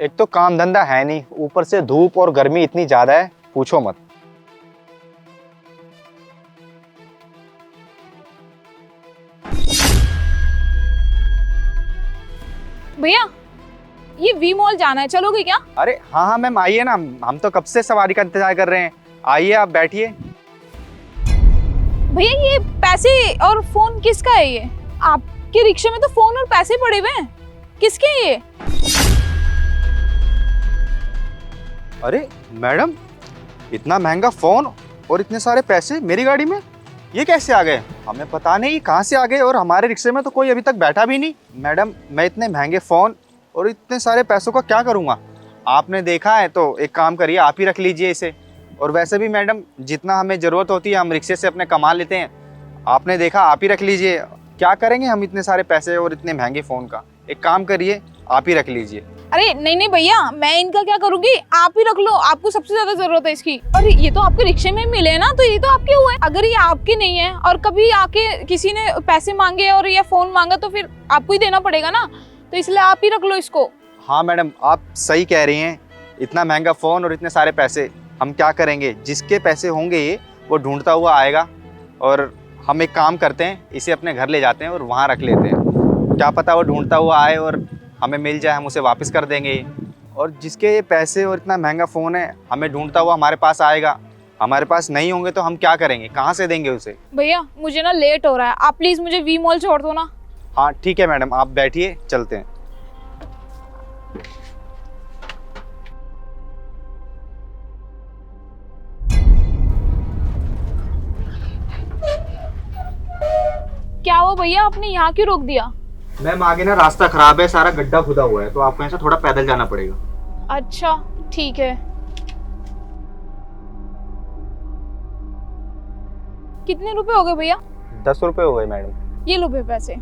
एक तो काम धंधा है नहीं, ऊपर से धूप और गर्मी इतनी ज्यादा है, पूछो मत। भैया ये वी मॉल जाना है, चलोगे क्या? अरे हाँ हाँ मैम, आइए ना, हम तो कब से सवारी का इंतजार कर रहे हैं। आइए आप बैठिए। भैया ये पैसे और फोन किसका है? ये आपके रिक्शे में तो फोन और पैसे पड़े हुए हैं, किसके हैं ये? अरे मैडम, इतना महंगा फोन और इतने सारे पैसे मेरी गाड़ी में, ये कैसे आ गए? हमें पता नहीं कहाँ से आ गए, और हमारे रिक्शे में तो कोई अभी तक बैठा भी नहीं। मैडम, मैं इतने महंगे फ़ोन और इतने सारे पैसों का क्या करूँगा? आपने देखा है तो एक काम करिए, आप ही रख लीजिए इसे। और वैसे भी मैडम, जितना हमें ज़रूरत होती है हम रिक्शे से अपने कमा लेते हैं। आपने देखा, आप ही रख लीजिए। क्या करेंगे हम इतने सारे पैसे और इतने महंगे फ़ोन का? एक काम करिए, आप ही रख लीजिए। अरे नहीं नहीं भैया, मैं इनका क्या करूंगी, आप ही रख लो, आपको सबसे ज्यादा जरूरत है इसकी। और ये तो आपके रिक्शे में मिले हैं ना, तो ये तो आपके हुए। अगर ये आपके नहीं है और कभी आके किसी ने पैसे मांगे और ये फोन मांगा तो फिर आपको ही देना पड़ेगा ना, तो इसलिए आप ही रख लो इसको। हाँ मैडम, आप सही कह रही हैं। इतना महंगा फ़ोन और इतने सारे पैसे हम क्या करेंगे? जिसके पैसे होंगे ये, वो ढूंढता हुआ आएगा। और हम एक काम करते हैं, इसे अपने घर ले जाते हैं और वहाँ रख लेते हैं। क्या पता वो ढूंढता हुआ आए और हमें मिल जाए, हम उसे वापस कर देंगे। और जिसके ये पैसे और इतना महंगा फ़ोन है, हमें ढूंढता हुआ हमारे पास आएगा। हमारे पास नहीं होंगे तो हम क्या करेंगे? कहाँ से देंगे उसे? भैया मुझे ना लेट हो रहा है, आप प्लीज मुझे वी मॉल छोड़ दो ना। हाँ ठीक है मैडम, आप बैठिए, चलते हैं। क्या हुआ भैया, आपने यहाँ क्यों रोक दिया? मैम, आगे ना रास्ता खराब है, सारा गड्ढा खुदा हुआ है, तो आपको यहाँ से थोड़ा पैदल जाना पड़ेगा। अच्छा ठीक है। कितने रुपए हो गए भैया? 10 रुपये हो गए मैडम। ये लो भैया पैसे।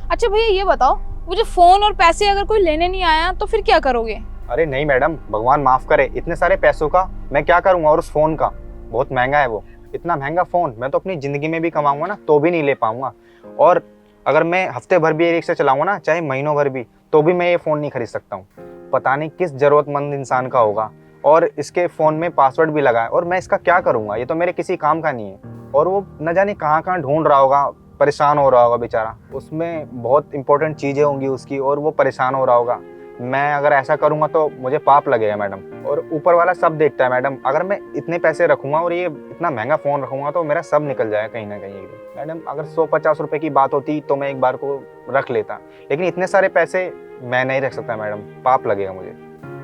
अच्छा भैया ये बताओ, मुझे फोन और पैसे अगर कोई लेने नहीं आया तो फिर क्या करोगे? अरे नहीं मैडम, भगवान माफ़ करे, इतने सारे पैसों का मैं क्या करूँगा? और उस फ़ोन का, बहुत महंगा है वो। इतना महंगा फ़ोन मैं तो अपनी ज़िंदगी में भी कमाऊँगा ना तो भी नहीं ले पाऊँगा। और अगर मैं हफ्ते भर भी ये रिक्शा चलाऊँगा ना, चाहे महीनों भर भी, तो भी मैं ये फ़ोन नहीं खरीद सकता हूँ। पता नहीं किस ज़रूरतमंद इंसान का होगा, और इसके फ़ोन में पासवर्ड भी लगा है, और मैं इसका क्या करूँगा? ये तो मेरे किसी काम का नहीं है। और वो न जाने कहाँ कहाँ ढूंढ रहा होगा, परेशान हो रहा होगा बेचारा। उसमें बहुत इंपॉर्टेंट चीज़ें होंगी उसकी, और वो परेशान हो रहा होगा। मैं अगर ऐसा करूँगा तो मुझे पाप लगेगा मैडम। और ऊपर वाला सब देखता है मैडम। अगर मैं इतने पैसे रखूँगा और ये इतना महंगा फ़ोन रखूँगा तो मेरा सब निकल जाएगा कहीं ना कहीं एक दिन। मैडम, अगर 150 रुपये की बात होती तो मैं एक बार को रख लेता, लेकिन इतने सारे पैसे मैं नहीं रख सकता मैडम, पाप लगेगा मुझे।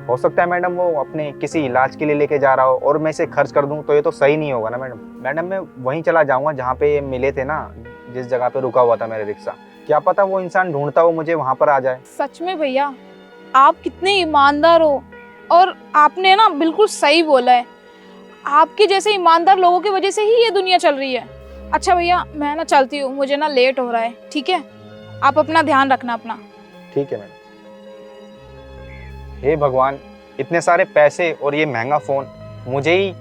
हो सकता है मैडम वो अपने किसी इलाज के लिए लेके जा रहा हो और मैं इसे खर्च कर दूँ, तो ये तो सही नहीं होगा ना मैडम। मैडम, मैं वहीं चला जाऊँगा जहाँ पे ये मिले थे ना, जिस जगह पे रुका हुआ था मेरा रिक्शा। क्या पता वो इंसान ढूंढता हो मुझे वहाँ पर आ जाए। सच में भैया आप कितने ईमानदार हो, और आपने ना बिल्कुल सही बोला है। आपके जैसे ईमानदार लोगों की वजह से ही ये दुनिया चल रही है। अच्छा भैया मैं ना चलती हूँ, मुझे ना लेट हो रहा है, ठीक है? आप अपना ध्यान रखना अपना। ठीक है मैडम। हे भगवान, इतने सारे पैसे और ये महंगा फ़ोन मुझे ही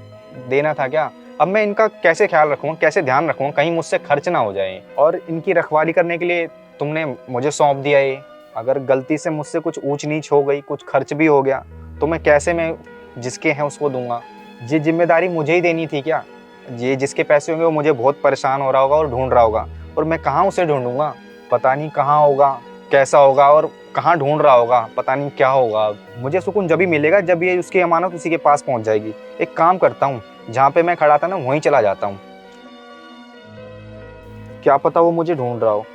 देना था क्या? अब मैं इनका कैसे ख्याल रखूँगा, कैसे ध्यान रखूँगा, कहीं मुझसे खर्च ना हो जाए। और इनकी रखवाली करने के लिए तुमने मुझे सौंप दिया ये। अगर गलती से मुझसे कुछ ऊंच नीच हो गई, कुछ खर्च भी हो गया, तो मैं कैसे मैं जिसके हैं उसको दूंगा? ये जिम्मेदारी मुझे ही देनी थी क्या? ये जिसके पैसे होंगे वो मुझे बहुत परेशान हो रहा होगा और ढूंढ रहा होगा, और मैं कहाँ उसे ढूंढूंगा? पता नहीं कहाँ होगा, कैसा होगा, और कहाँ ढूंढ रहा होगा, पता नहीं क्या होगा। मुझे सुकून जब ही मिलेगा जब ये उसकी अमानत उसी के पास पहुंच जाएगी। एक काम करता हूँ, जहाँ पे मैं खड़ा था ना वहीं चला जाता हूँ। क्या पता वो मुझे ढूंढ रहा हो।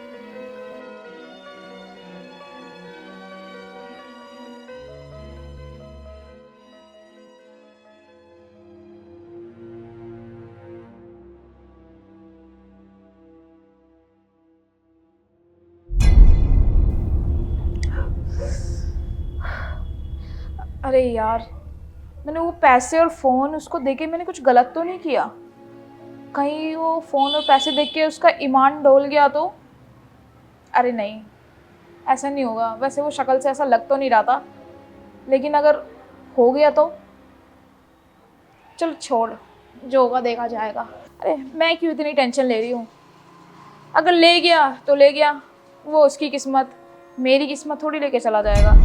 अरे यार, मैंने वो पैसे और फ़ोन उसको देके मैंने कुछ गलत तो नहीं किया? कहीं वो फ़ोन और पैसे देख के उसका ईमान डोल गया तो? अरे नहीं, ऐसा नहीं होगा। वैसे वो शक्ल से ऐसा लग तो नहीं रहा था, लेकिन अगर हो गया तो चलो छोड़, जो होगा देखा जाएगा। अरे मैं क्यों इतनी टेंशन ले रही हूँ? अगर ले गया तो ले गया, वो उसकी किस्मत, मेरी किस्मत थोड़ी लेके चला जाएगा।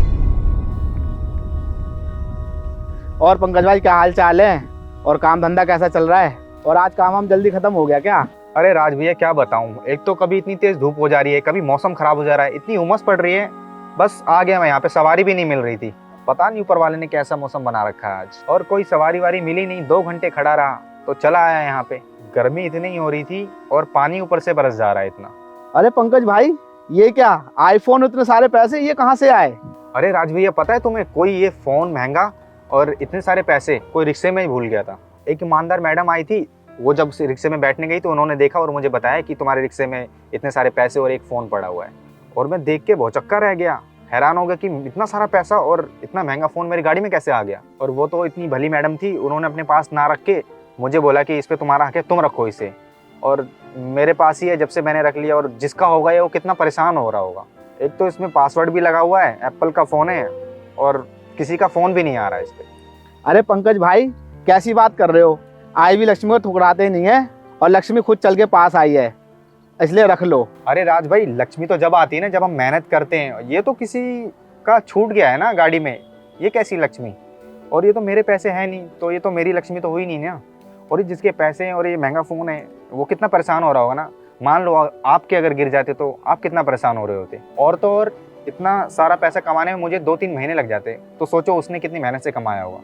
और पंकज भाई क्या हाल चाल है? और काम धंधा कैसा चल रहा है? और आज काम हम जल्दी खत्म हो गया क्या? अरे राज भैया क्या बताऊं, एक तो कभी इतनी तेज धूप हो जा रही है, कभी मौसम खराब हो जा रहा है, इतनी उमस पड़ रही है। बस आ गया मैं यहाँ पे, सवारी भी नहीं मिल रही थी। पता नहीं ऊपर वाले ने कैसा मौसम बना रखा है आज, और कोई सवारी वारी मिली नहीं। 2 घंटे खड़ा रहा तो चला आया यहाँ पे। गर्मी इतनी हो रही थी और पानी ऊपर से बरस जा रहा है इतना। अरे पंकज भाई, ये क्या आईफोन, इतने सारे पैसे ये कहाँ से आए? अरे राज भैया पता है तुम्हें, कोई ये फोन महंगा और इतने सारे पैसे कोई रिक्शे में ही भूल गया था। एक ईमानदार मैडम आई थी, वो जब से रिक्शे में बैठने गई तो उन्होंने देखा और मुझे बताया कि तुम्हारे रिक्शे में इतने सारे पैसे और एक फ़ोन पड़ा हुआ है। और मैं देख के बहुत चक्कर रह गया, हैरान हो गया कि इतना सारा पैसा और इतना महंगा फ़ोन मेरी गाड़ी में कैसे आ गया। और वो तो इतनी भली मैडम थी, उन्होंने अपने पास ना रख के मुझे बोला कि इस पर तुम्हारा हक है, तुम रखो इसे। और मेरे पास ही है, जब से मैंने रख लिया। और जिसका होगा ये वो कितना परेशान हो रहा होगा। एक तो इसमें पासवर्ड भी लगा हुआ है, एप्पल का फ़ोन है और किसी का फ़ोन भी नहीं आ रहा है इस पर। अरे पंकज भाई, कैसी बात कर रहे हो? आई भी लक्ष्मी को ठुकराते ही नहीं है, और लक्ष्मी खुद चल के पास आई है, इसलिए रख लो। अरे राज भाई, लक्ष्मी तो जब आती है ना, जब हम मेहनत करते हैं। ये तो किसी का छूट गया है ना गाड़ी में, ये कैसी लक्ष्मी? और ये तो मेरे पैसे हैं नहीं, तो ये तो मेरी लक्ष्मी तो हुई नहीं ना। और ये जिसके पैसे हैं और ये महंगा फ़ोन है, वो कितना परेशान हो रहा होगा ना। मान लो आपके अगर गिर जाते तो आप कितना परेशान हो रहे होते। और तो और इतना सारा पैसा कमाने में मुझे 2-3 महीने लग जाते, तो सोचो उसने कितनी मेहनत से कमाया होगा।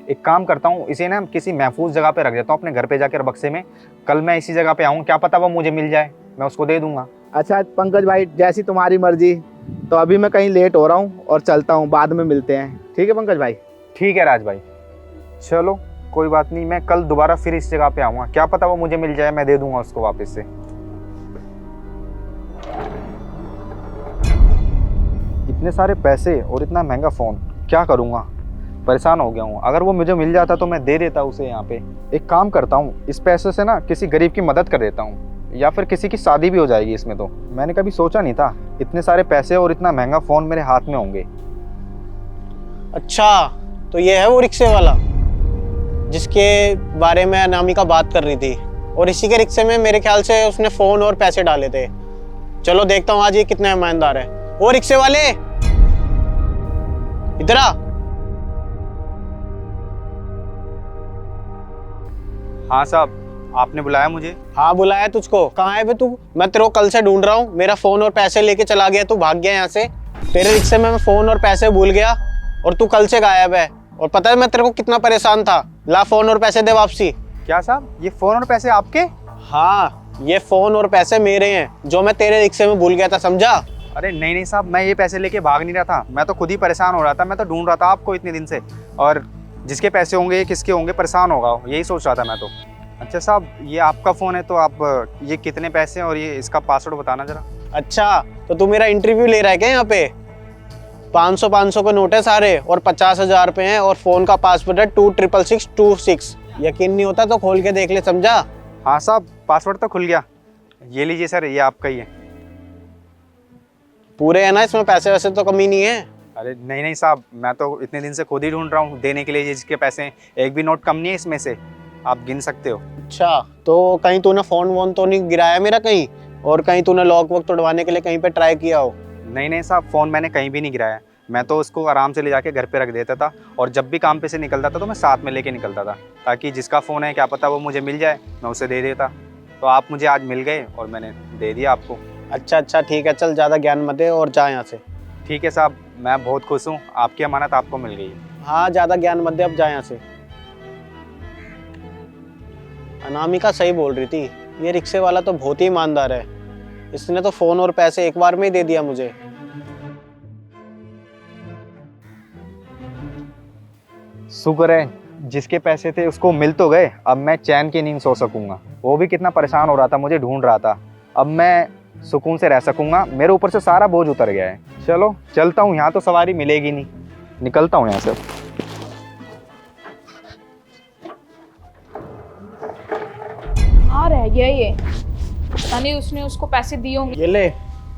एक काम करता हूँ, इसे ना किसी महफूज जगह पे रख देता हूँ, अपने घर पे जाकर बक्से में। कल मैं इसी जगह पे आऊँ, क्या पता वो मुझे मिल जाए, मैं उसको दे दूंगा। अच्छा पंकज भाई, जैसी तुम्हारी मर्जी। तो अभी मैं कहीं लेट हो रहा हूँ और चलता हूँ, बाद में मिलते हैं। ठीक है पंकज भाई? ठीक है राज भाई, चलो कोई बात नहीं। मैं कल दोबारा फिर इस जगह पे आऊँगा, क्या पता वो मुझे मिल जाए, मैं दे दूंगा उसको वापस से। इतने सारे पैसे और इतना महंगा फ़ोन, क्या करूँगा, परेशान हो गया हूँ। अगर वो मुझे मिल जाता तो मैं दे देता उसे यहाँ पे। एक काम करता हूँ, इस पैसे से ना किसी गरीब की मदद कर देता हूँ, या फिर किसी की शादी भी हो जाएगी इसमें। तो मैंने कभी सोचा नहीं था इतने सारे पैसे और इतना महंगा फ़ोन मेरे हाथ में होंगे। अच्छा, तो ये है वो रिक्शे वाला जिसके बारे में अनामिका बात कर रही थी, और इसी के रिक्शे में मेरे ख्याल से उसने फ़ोन और पैसे डाले थे। चलो देखता हूँ आज ये कितना ईमानदार है। वो रिक्शे वाले, इधर आ। हाँ साहब, आपने बुलाया मुझे? हाँ बुलाया तुझको। कहाँ है बे तू? मैं तेरे को कल से ढूंढ रहा हूँ। मेरा फ़ोन और पैसे लेके चला गया, तू भाग गया यहाँ से। तेरे रिक्शे में मैं फ़ोन और पैसे भूल गया और तू कल से गायब है। और पता है मैं तेरे को कितना परेशान था। ला फ़ोन और पैसे दे वापसी। क्या साहब, ये फ़ोन और पैसे आपके? हाँ, ये फ़ोन और पैसे मेरे हैं, जो मैं तेरे रिक्शे में भूल गया था, समझा? अरे नहीं नहीं साहब, मैं ये पैसे लेके भाग नहीं रहा था, मैं तो खुद ही परेशान हो रहा था। मैं तो ढूंढ रहा था आपको इतने दिन से, और जिसके पैसे होंगे किसके होंगे, परेशान होगा, यही सोच रहा था मैं तो। अच्छा साहब, ये आपका फ़ोन है तो आप ये कितने पैसे हैं और ये इसका पासवर्ड बताना ज़रा। अच्छा, तो तू मेरा इंटरव्यू ले रहा है क्या यहाँ पे? 500 के नोट है सारे, और 50,000 पे हैं, और फ़ोन का पासवर्ड है 2666626। यकीन नहीं होता तो खोल के देख ले, समझा? हाँ साहब, पासवर्ड तो खुल गया। ये लीजिए सर, ये आपका ही है। पूरे है ना इसमें? पैसे वैसे तो कमी नहीं है? अरे नहीं नहीं साहब, मैं तो इतने दिन से खुद ही ढूंढ रहा हूँ देने के लिए जिसके पैसे हैं। एक भी नोट कम नहीं है इसमें से, आप गिन सकते हो। अच्छा, तो कहीं तूने फ़ोन वोन तो नहीं गिराया मेरा कहीं? और कहीं तूने लॉक वॉक तोड़वाने के लिए कहीं पे ट्राई किया हो? नहीं नहीं साहब, फ़ोन मैंने कहीं भी नहीं गिराया। मैं तो उसको आराम से ले जाके घर पे रख देता था, और जब भी काम पे से निकलता था तो मैं साथ में लेके निकलता था, ताकि जिसका फ़ोन है क्या पता वो मुझे मिल जाए, मैं उसे दे देता। तो आप मुझे आज मिल गए और मैंने दे दिया आपको। अच्छा ठीक है, चल ज़्यादा ज्ञान मत दे और जा यहाँ से। ठीक है साहब, मैं बहुत खुश हूँ, आपकी अमानत आपको मिल गई। हाँ, ज़्यादा ज्ञान मत दे, अब जा यहाँ से। अनामिका सही बोल रही थी, ये रिक्शे वाला तो बहुत ही ईमानदार है। इसने तो फ़ोन और पैसे एक बार में ही दे दिया मुझे। शुक्र है जिसके पैसे थे उसको मिल तो गए, अब मैं चैन की नींद सो सकूंगा। वो भी कितना परेशान हो रहा था, मुझे ढूंढ रहा था। अब मैं सुकून से रह सकूंगा, मेरे ऊपर से सारा बोझ उतर गया है। चलो चलता हूँ, यहाँ तो सवारी मिलेगी नहीं, निकलता हूँ यहाँ से। हाँ रह गया ये, पता नहीं उसने उसको पैसे दिए होंगे। ये ले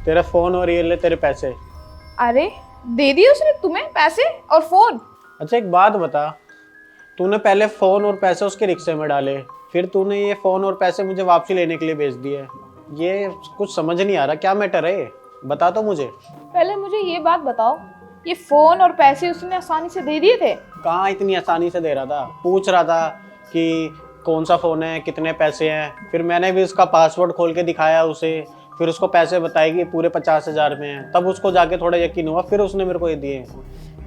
तेरा फ़ोन और ये ले तेरे पैसे। अरे दे दिए उसने तुम्हें पैसे और फ़ोन? अच्छा एक बात बता, तूने पहले फ़ोन और पैसे उसके रिक्शे में डाले, फिर तूने ये फ़ोन और पैसे मुझे वापसी लेने के लिए भेज दिए। ये कुछ समझ नहीं आ रहा, क्या मैटर है ये? बता तो मुझे। पहले मुझे ये बात बताओ ये फोन और पैसे उसने आसानी से दे दिए थे? कहाँ इतनी आसानी से दे रहा था, पूछ रहा था कि कौन सा फ़ोन है, कितने पैसे हैं। फिर मैंने भी उसका पासवर्ड खोल के दिखाया उसे, फिर उसको पैसे बताए कि पूरे 50,000 में हैं, तब उसको जाके थोड़ा यकीन हुआ, फिर उसने मेरे को ये दिए।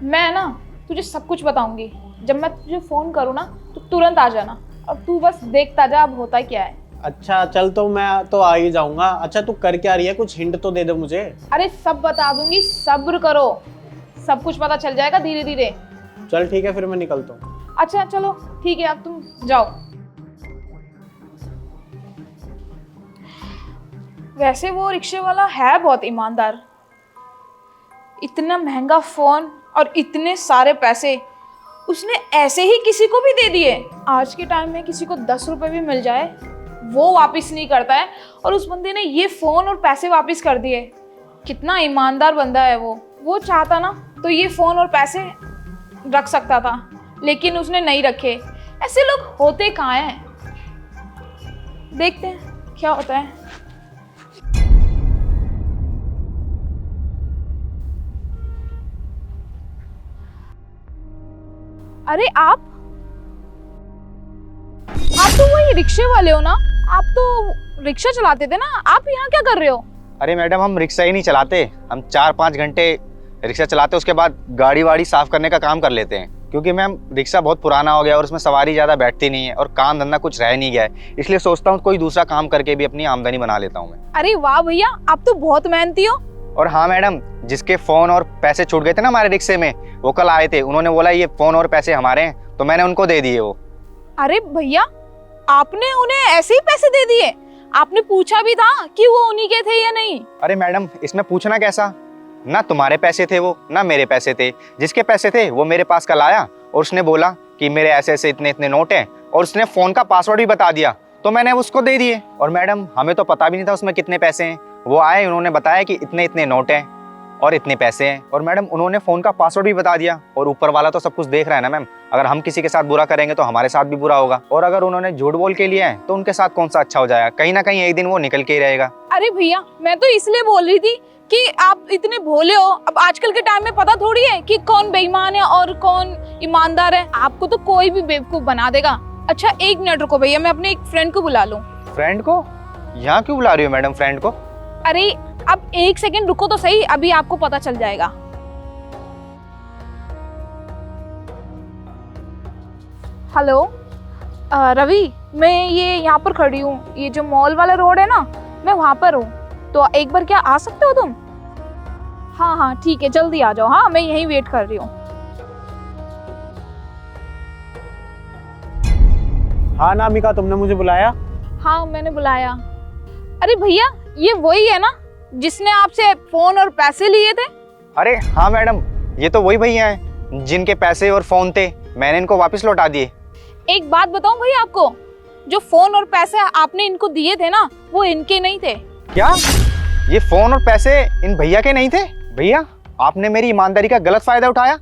मैं ना तुझे सब कुछ बताऊंगी। जब मैं तुझे फोन करूँ ना तो तुरंत आ जाना, और तू बस देखता जा अब होता क्या है। अच्छा चल, तो मैं तो आ ही जाऊंगा। अच्छा तू कर क्या रही है, कुछ हिंट तो दे दे मुझे। अरे सब बता दूंगी, सब्र करो, सब कुछ पता चल जाएगा धीरे धीरे। चल ठीक है, फिर मैं निकलता हूँ। अच्छा चलो ठीक है, अब तुम जाओ। वैसे वो रिक्शे वाला है बहुत ईमानदार। इतना महंगा फोन और इतने सारे पैसे उसने ऐसे ही किसी को भी दे दिए। आज के टाइम में किसी को 10 रुपए भी मिल जाए वो वापस नहीं करता है, और उस बंदे ने ये फोन और पैसे वापस कर दिए। कितना ईमानदार बंदा है वो चाहता ना तो ये फोन और पैसे रख सकता था, लेकिन उसने नहीं रखे। ऐसे लोग होते कहाँ हैं? देखते हैं क्या होता है। अरे आप तो वही रिक्शे वाले हो ना? आप तो रिक्शा चलाते थे ना, आप यहाँ क्या कर रहे हो? अरे मैडम, हम रिक्शा ही नहीं चलाते, हम 4-5 घंटे रिक्शा चलाते, उसके बाद गाड़ी वाड़ी साफ करने का काम कर लेते हैं। क्योंकि मैम रिक्शा बहुत पुराना हो गया और उसमें सवारी ज़्यादा बैठती नहीं है और काम धंधा कुछ रह नहीं गया है, इसलिए सोचता हूँ कोई दूसरा काम करके भी अपनी आमदनी बना लेता हूँ मैं। अरे वाह भैया, आप तो बहुत मेहनती हो। और हाँ मैडम, जिसके फ़ोन और पैसे छूट गए थे ना हमारे रिक्शे में, वो कल आए थे, उन्होंने बोला ये फ़ोन और पैसे हमारे हैं, तो मैंने उनको दे दिए वो। अरे भैया, आपने उन्हें ऐसे ही पैसे दे दिए? आपने पूछा भी था कि वो उन्हीं के थे या नहीं? अरे मैडम, इसमें पूछना कैसा, ना तुम्हारे पैसे थे वो, ना मेरे पैसे थे। जिसके पैसे थे वो मेरे पास कल आया और उसने बोला कि मेरे ऐसे ऐसे इतने इतने नोट हैं, और उसने फ़ोन का पासवर्ड भी बता दिया, तो मैंने उसको दे दिए। और मैडम हमें तो पता भी नहीं था उसमें कितने पैसे हैं। वो आए, उन्होंने बताया कि इतने इतने नोट हैं और इतने पैसे हैं, और मैडम उन्होंने फ़ोन का पासवर्ड भी बता दिया। और ऊपर वाला तो सब कुछ देख रहा है ना मैम, अगर हम किसी के साथ बुरा करेंगे तो हमारे साथ भी बुरा होगा, और अगर उन्होंने झूठ बोल के लिया है तो उनके साथ कौन सा अच्छा हो जाएगा, कहीं ना कहीं एक दिन वो निकल के ही रहेगा। अरे भैया, मैं तो इसलिए बोल रही थी कि आप इतने भोले हो। अब आजकल के टाइम में पता थोड़ी है कि कौन बेईमान है और कौन ईमानदार है। आपको तो कोई भी बेवकूफ बना देगा। अच्छा 1 मिनट रुको भैया, मैं अपने एक फ्रेंड को बुला लूं। फ्रेंड को? यहाँ क्यों बुला रही हो मैडम फ्रेंड को? अरे अब 1 सेकंड रुको तो सही, अभी आपको पता चल जाएगा। हेलो रवि, मैं ये यहाँ पर खड़ी हूँ, ये जो मॉल वाला रोड है ना, मैं वहाँ पर हूँ, तो एक बार क्या आ सकते हो तुम? हाँ हाँ ठीक है, जल्दी आ जाओ। हाँ मैं यहीं वेट कर रही हूँ। हाँ नामिका, तुमने मुझे बुलाया? हाँ मैंने बुलाया। अरे भैया, ये वही है ना जिसने आपसे फोन और पैसे लिए थे? अरे हाँ मैडम, ये तो वही भैया हैं जिनके पैसे और फ़ोन थे, मैंने इनको वापस लौटा दिए। एक बात बताऊं भैया आपको, जो फोन और पैसे आपने इनको दिए थे ना, वो इनके नहीं थे। क्या ये फ़ोन और पैसे इन भैया के नहीं थे? भैया आपने मेरी ईमानदारी का गलत फ़ायदा उठाया,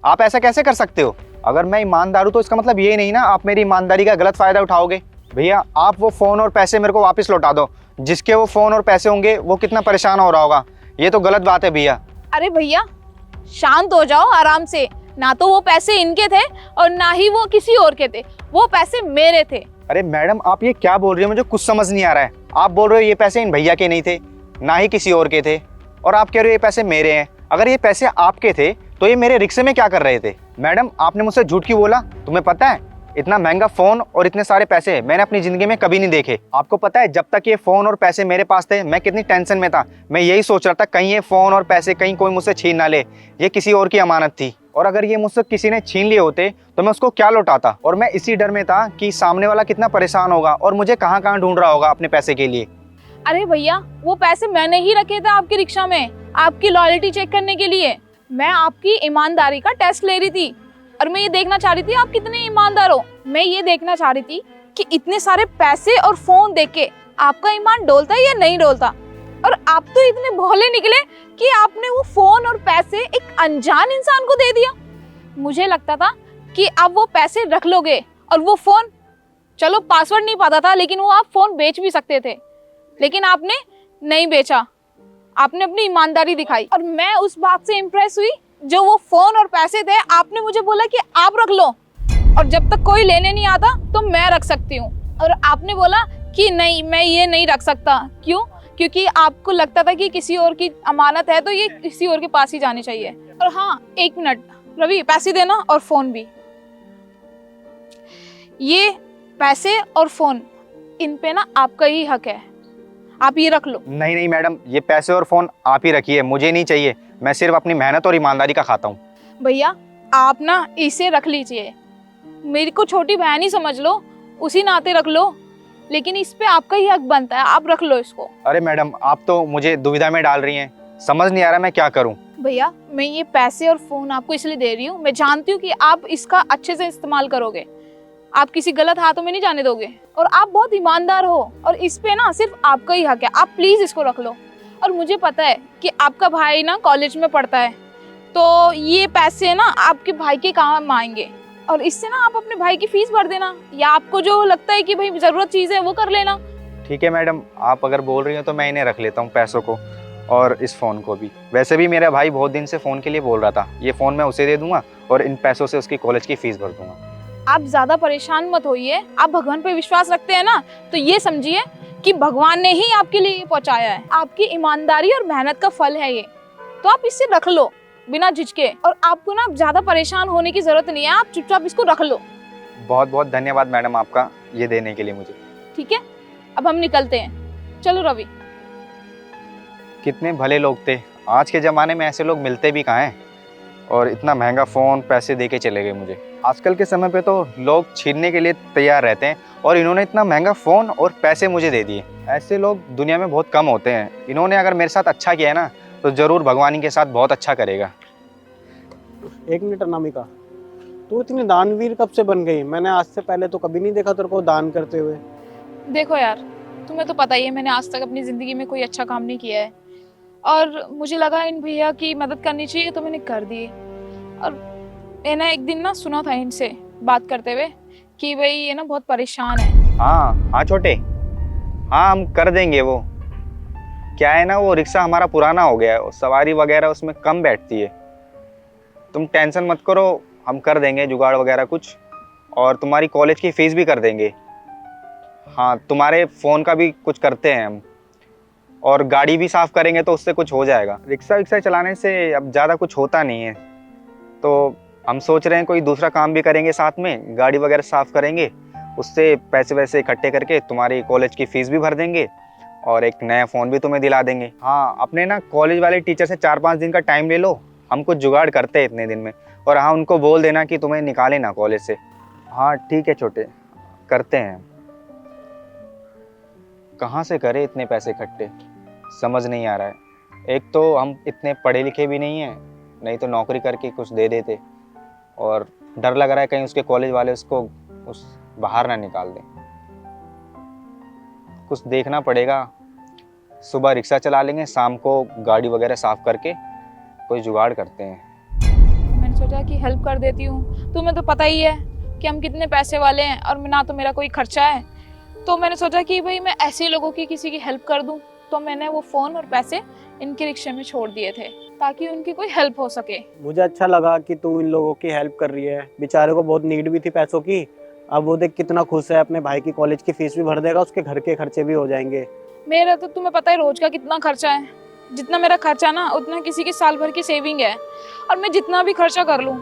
आप ऐसा कैसे कर सकते हो? अगर मैं ईमानदार हूँ तो इसका मतलब ये नहीं ना आप मेरी ईमानदारी का गलत फ़ायदा उठाओगे। भैया आप वो फ़ोन और पैसे मेरे को वापस लौटा दो। जिसके वो फ़ोन और पैसे होंगे वो कितना परेशान हो रहा होगा, ये तो गलत बात है भैया। अरे भैया शांत हो जाओ आराम से, ना तो वो पैसे इनके थे और ना ही वो किसी और के थे, वो पैसे मेरे थे। अरे मैडम आप ये क्या बोल रही हो, मुझे कुछ समझ नहीं आ रहा है। आप बोल रहे हो ये पैसे इन भैया के नहीं थे, ना ही किसी और के थे, और आप कह रहे हो ये पैसे मेरे हैं। अगर ये पैसे आपके थे तो ये मेरे रिक्शे में क्या कर रहे थे? मैडम आपने मुझसे झूठ क्यों बोला? तुम्हें पता है इतना महंगा फ़ोन और इतने सारे पैसे मैंने अपनी ज़िंदगी में कभी नहीं देखे। आपको पता है जब तक ये फ़ोन और पैसे मेरे पास थे मैं कितनी टेंशन में था। मैं यही सोच रहा था कहीं ये फ़ोन और पैसे कहीं कोई मुझसे छीन ना ले, ये किसी और की अमानत थी, और अगर ये मुझसे किसी ने छीन लिए होते तो मैं उसको क्या लौटाता। और मैं इसी डर में था कि सामने वाला कितना परेशान होगा और मुझे कहाँ कहाँ ढूंढ रहा होगा अपने पैसे के लिए। अरे भैया वो पैसे मैंने ही रखे थे आपकी रिक्शा में, आपकी लॉयल्टी चेक करने के लिए। मैं आपकी ईमानदारी का टेस्ट ले रही थी, और मैं ये देखना चाह रही थी आप कितने ईमानदार हो। मैं ये देखना चाह रही थी कि इतने सारे पैसे और फोन देख के आपका ईमान डोलता है या नहीं डोलता। और आप तो इतने भोले निकले कि आपने वो फोन और पैसे एक अनजान इंसान को दे दिया। मुझे लगता था कि आप वो पैसे रख लोगे और वो फोन, चलो पासवर्ड नहीं पता था लेकिन वो आप फोन बेच भी सकते थे, लेकिन आपने नहीं बेचा। आपने अपनी ईमानदारी दिखाई और मैं उस बात से इम्प्रेस हुई। जो वो फोन और पैसे थे, आपने मुझे बोला कि आप रख लो और जब तक कोई लेने नहीं आता तो मैं रख सकती हूँ। और आपने बोला कि नहीं, मैं ये नहीं रख सकता। क्यों? क्योंकि आपको लगता था कि किसी और की अमानत है तो ये किसी और के पास ही जानी चाहिए। और हाँ, 1 मिनट रवि, पैसे देना और फोन भी। ये पैसे और फोन, इन पे ना आपका ही हक है, आप ये रख लो। नहीं नहीं मैडम, ये पैसे और फ़ोन आप ही रखिए, मुझे नहीं चाहिए। मैं सिर्फ अपनी मेहनत और ईमानदारी का खाता हूँ। भैया आप ना इसे रख लीजिए, मेरी को छोटी बहन ही समझ लो, उसी नाते रख लो, लेकिन इस पे आपका ही हक बनता है, आप रख लो इसको। अरे मैडम, आप तो मुझे दुविधा में डाल रही हैं, समझ नहीं आ रहा मैं क्या करूँ। भैया मैं ये पैसे और फोन आपको इसलिए दे रही हूँ, मैं जानती हूँ कि आप इसका अच्छे से इस्तेमाल करोगे, आप किसी गलत हाथों में नहीं जाने दोगे और आप बहुत ईमानदार हो और इस पे ना सिर्फ आपका ही हक है, आप प्लीज इसको रख लो। और मुझे पता है कि आपका भाई ना कॉलेज में पढ़ता है, तो ये पैसे ना आपके भाई के काम आएंगे और इससे ना आप अपने भाई की फीस भर देना, या आपको जो लगता है कि भाई जरूरत चीज है वो कर लेना। ठीक है मैडम, आप अगर बोल रही हो तो मैं इन्हें रख लेता हूँ, पैसों को और इस फ़ोन को भी। वैसे भी मेरा भाई बहुत दिन से फ़ोन के लिए बोल रहा था, ये फ़ोन मैं उसे दे दूंगा और इन पैसों से उसकी कॉलेज की फ़ीस भर दूंगा। आप ज्यादा परेशान मत होइए, आप भगवान पे विश्वास रखते हैं ना, तो ये समझिए कि भगवान ने ही आपके लिए ये पहुंचाया है, आपकी ईमानदारी और मेहनत का फल है ये, तो आप इसे रख लो बिना झिझके। और आपको ना ज्यादा परेशान होने की जरूरत नहीं है, आप चुपचाप इसको रख लो। बहुत बहुत धन्यवाद मैडम आपका ये देने के लिए मुझे। ठीक है, अब हम निकलते हैं, चलो रवि। कितने भले लोग थे, आज के ज़माने में ऐसे लोग मिलते भी कहाँ हैं, और इतना महंगा फ़ोन पैसे दे के चले गए मुझे। आजकल के समय पे तो लोग छीनने के लिए तैयार रहते हैं और इन्होंने इतना महंगा फ़ोन और पैसे मुझे दे दिए। ऐसे लोग दुनिया में बहुत कम होते हैं। इन्होंने अगर मेरे साथ अच्छा किया है ना, तो ज़रूर भगवान के साथ बहुत अच्छा करेगा। 1 मिनट अनामिका, तू इतनी दानवीर कब से बन गई? मैंने आज से पहले तो कभी नहीं देखा तेरे को दान करते हुए। देखो यार, तुम्हें तो पता ही है मैंने आज तक अपनी जिंदगी में कोई अच्छा काम नहीं किया है और मुझे लगा इन भैया की मदद करनी चाहिए तो मैंने कर दी। और मैंने एक दिन ना सुना था इनसे बात करते हुए कि भाई ये ना बहुत परेशान है। हाँ हाँ छोटे, हाँ हम कर देंगे। वो क्या है ना, वो रिक्शा हमारा पुराना हो गया है, सवारी वगैरह उसमें कम बैठती है। तुम टेंशन मत करो, हम कर देंगे जुगाड़ वगैरह कुछ, और तुम्हारी कॉलेज की फ़ीस भी कर देंगे। हाँ, तुम्हारे फ़ोन का भी कुछ करते हैं हम, और गाड़ी भी साफ़ करेंगे तो उससे कुछ हो जाएगा। रिक्शा विक्शा चलाने से अब ज़्यादा कुछ होता नहीं है, तो हम सोच रहे हैं कोई दूसरा काम भी करेंगे साथ में, गाड़ी वगैरह साफ़ करेंगे, उससे पैसे वैसे इकट्ठे करके तुम्हारी कॉलेज की फ़ीस भी भर देंगे और एक नया फ़ोन भी तुम्हें दिला देंगे। हाँ, अपने ना कॉलेज वाले टीचर से 4-5 दिन का टाइम ले लो, हम कुछ जुगाड़ करते हैं इतने दिन में। और हाँ, उनको बोल देना कि तुम्हें निकाले ना कॉलेज से। हाँ ठीक है छोटे, करते हैं। कहाँ से करें इतने पैसे इकट्ठे, समझ नहीं आ रहा है। एक तो हम इतने पढ़े लिखे भी नहीं हैं, नहीं तो नौकरी करके कुछ दे देते, और डर लग रहा है कहीं उसके कॉलेज वाले उसको उस बाहर ना निकाल दें। कुछ देखना पड़ेगा। सुबह रिक्शा चला लेंगे, शाम को गाड़ी वगैरह साफ करके कोई जुगाड़ करते हैं। मैंने सोचा कि हेल्प कर देती हूँ, तुम्हें तो पता ही है कि हम कितने पैसे वाले हैं और ना तो मेरा कोई खर्चा है, तो मैंने सोचा कि भाई मैं ऐसे लोगों की किसी की हेल्प कर दूँ। तो मैंने वो फ़ोन और पैसे इनके रिक्शे में छोड़ दिए थे ताकि उनकी कोई हेल्प हो सके। मुझे अच्छा लगा कि तू इन लोगों की हेल्प कर रही है, बेचारे को बहुत नीड भी थी पैसों की। अब वो देख कितना खुश है, अपने भाई की कॉलेज की फीस भी भर देगा, उसके घर के खर्चे भी हो जाएंगे। मेरा तो तुम्हें पता है रोज का कितना खर्चा है, जितना मेरा खर्चा ना उतना किसी की साल भर की सेविंग है, और मैं जितना भी खर्चा कर लूँ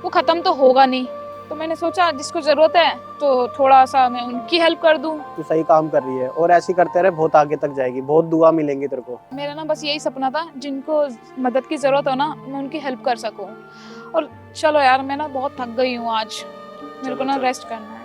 वो ख़त्म तो होगा नहीं। तो मैंने सोचा जिसको ज़रूरत है तो थोड़ा सा मैं उनकी हेल्प कर दूँ। तू सही काम कर रही है और ऐसे करते रहे, बहुत आगे तक जाएगी, बहुत दुआ मिलेंगी तेरे को। मेरा ना बस यही सपना था, जिनको मदद की ज़रूरत हो ना मैं उनकी हेल्प कर सकूँ। और चलो यार, मैं ना बहुत थक गई हूँ आज, मेरे को ना रेस्ट करना है।